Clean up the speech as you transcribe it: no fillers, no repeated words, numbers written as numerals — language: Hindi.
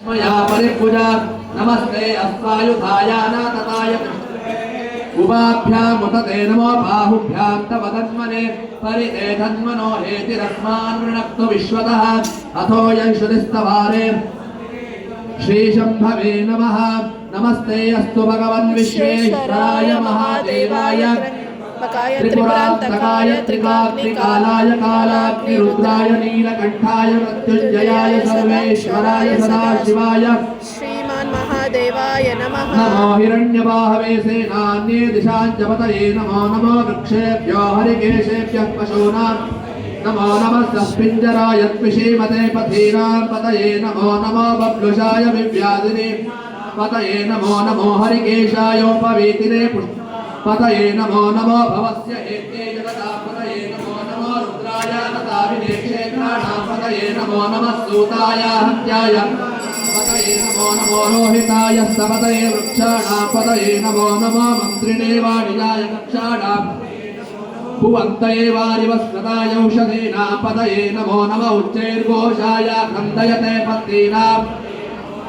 मया परिपूजा नमस्ते अस्वायुधाय नातताय उभाभ्यामुतते नमो बाहुभ्यां तव तन्मने परिते तन्मनो हेतिरस्मान् वृणक्तु विश्वतः अथो यंशुदिस्तवारे श्रीशम्भवे नमः नमस्ते अस्तु भगवन् विश्वेश्वराय महादेवाय त्रिपुरान्तकाय त्रिकाग्निकालाय कालाग्निरुद्राय नीलकण्ठाय मृत्युञ्जयाय सर्वेश्वराय सदाशिवाय श्रीमान् महादेवाय नमः। नमो हिरण्यबाहवे सेनान्ये दिशाञ्जपतये नमो नमो वृक्षेभ्यो हरिकेशेभ्यः पशूनां नमो नमः पिञ्जराय त्विषीमते पथीनां पतये नमो नमो बभ्लुषाय विव्याधिने पतये नमो नमो हरिकेशायोपवीतिने पतये नमो नमो भवस्य एके जगता पतये नमो नमो रुद्राय तथाविने क्षेत्राणां पतये नमो नमः सूताय हत्याय पतये नमो नमो रोहिताय सपतये वृक्षाणां पतये नमो नमो मन्त्रिणे वाणिजाय कक्षाणां भुवन्तये वारिवस्वताय औषधीनां पतये नमो नमः उच्चैर्घोषाय खन्दयते पत्नीनां